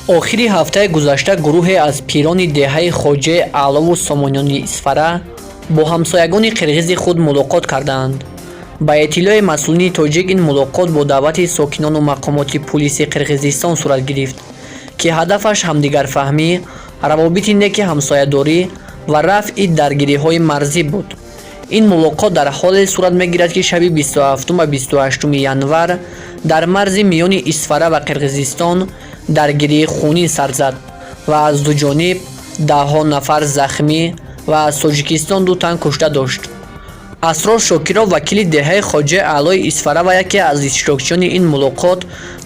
охири ҳафтаи гузашта гурӯҳе аз пирони деҳаи хоҷаи аълову сомониёни Исфара бо ҳамсоягони қирғизи худ мулоқот кардаанд. ба иттилои масъулини тоҷик, ин мулоқот бо даъвати сокинону мақомоти пулиси Қирғизистон сурат гирифт, ки ҳадафаш ҳамдигарфаҳмӣ, равобити неки ҳамсоядорӣ ва рафъи даргириҳои марзӣ буд. ин мулоқот дар ҳоле сурат мегирад, ки шаби 27 ва 28 январ дар марзи миёни Исфара ва Қирғизистон даргирии хунин сар зад ва аз дуҷониб даҳҳо нафар захмӣ ва аз Тоҷикистон 2 тан кушта дошт. Асрор Шокиров, вакили деҳаи хоҷаи аълои Исфара ва яке аз иштирокчиёни ин мулоқот,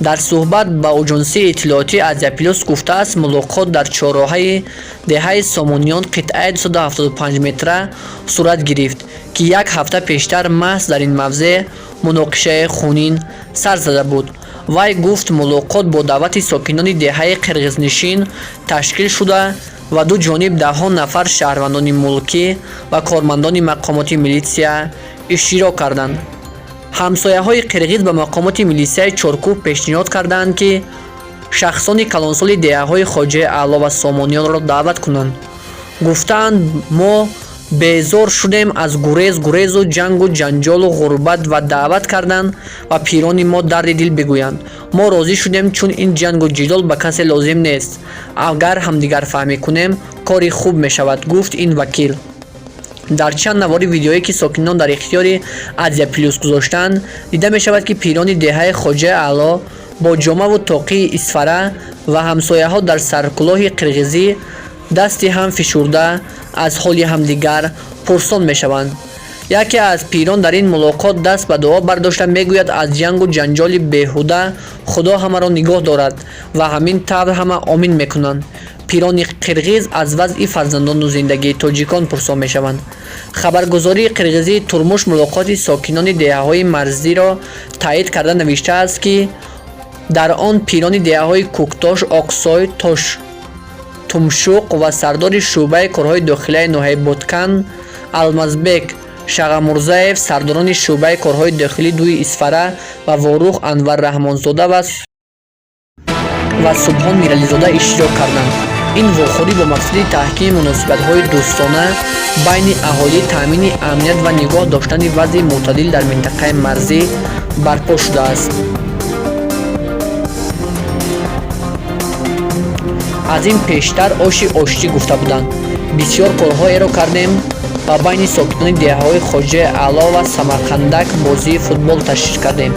дар суҳбат ба аҷонсии иттилоотии Азия Плюс гуфтааст, мулоқот дар чорроҳаи деҳаи Сомониён, қитъаи 275 метра сурат гирифт, ки як ҳафта пештар маҳз дар ин мавзеъ муноқишаи хунин сар зада буд. Вай гуфт, мулоқот бо даъвати сокинони деҳаи қирғизнишин ташкил шуда ва ду ҷониб даҳҳо нафар шаҳрвандони мулкӣ ва кормандони мақомоти милитсия иштирок карданд. ҳамсояҳои қирғиз ба мақомоти милитсияи Чоркӯҳ пешниҳод карданд, ки шахсони калонсоли деҳаҳои хоҷаи аъло ва Сомониёнро даъват кунанд. Гуфтаанд, мо безор шудем аз гурезу ҷангу ҷанҷолу ғурбат ва даъват карданд ва пирони мо дарди дил бигӯянд. Мо розӣ шудем, чун ин ҷангу ҷидол ба касе лозим нест. Агар ҳамдигарфаҳмӣ кунем, кори хуб мешавад, гуфт ин вакил. дар чанд навори видеое, ки сокинон дар ихтиёри Азия Плюс гузоштанд, дида мешавад, ки пирони деҳаи хоҷаи аъло бо ҷомаву тоқии Исфара ва ҳамсояҳо дар саркӯлоҳи қирғизӣ дасти ҳам фишурда аз ҳоли ҳамдигар пурсон мешаванд. яке аз пирон дар ин мулоқот даст ба дуо бардошта мегӯяд, аз ҷангу ҷанҷоли беҳуда худо ҳамаро нигоҳ дорад ва ҳамин тавр ҳама омин мекунанд. пирони қирғиз аз вазъи фарзандону зиндагии тоҷикон пурсон мешаванд. хабаргузории қирғизии Турмуш мулоқоти сокинони деҳаҳои марзиро таъид карда навиштааст, ки дар он пирони деҳаҳои Куктош, Оксой, Тумшуқ ва сардори шӯъбаи корҳои дохилияи ноҳияи Боткан, Алмазбек Шағамурзаев, сардорони шӯъбаи корҳои дохилии 2 Исфара ва Ворух Анвар Раҳмонзода ва Субҳон Мирализода иштирок карданд. ин вохӯрӣ бо мақсади таҳкими муносибатҳои дӯстона байни аҳолӣ, таъмини амният ва нигоҳ доштани вазъи мӯътадил дар минтақаи марзӣ барпо шудааст. аз ин пештар оши оштӣ гуфта буданд. бисёр корҳоеро кардем ва байни сокинони деҳаҳои хоҷаи аъло ва Самарқандак бозии футбол ташкил кардем,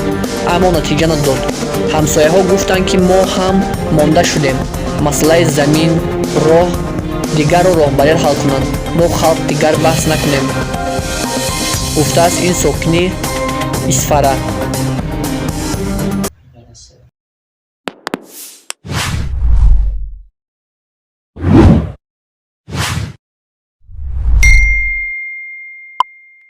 аммо натиҷа надод. ҳамсояҳо гуфтанд, ки мо ҳам монда шудем. масъалаи замин, роҳ дигарро роҳбарӣ ҳал кунанд. мо халқ дигар баҳс накунем, гуфтааст ин сокини Исфара.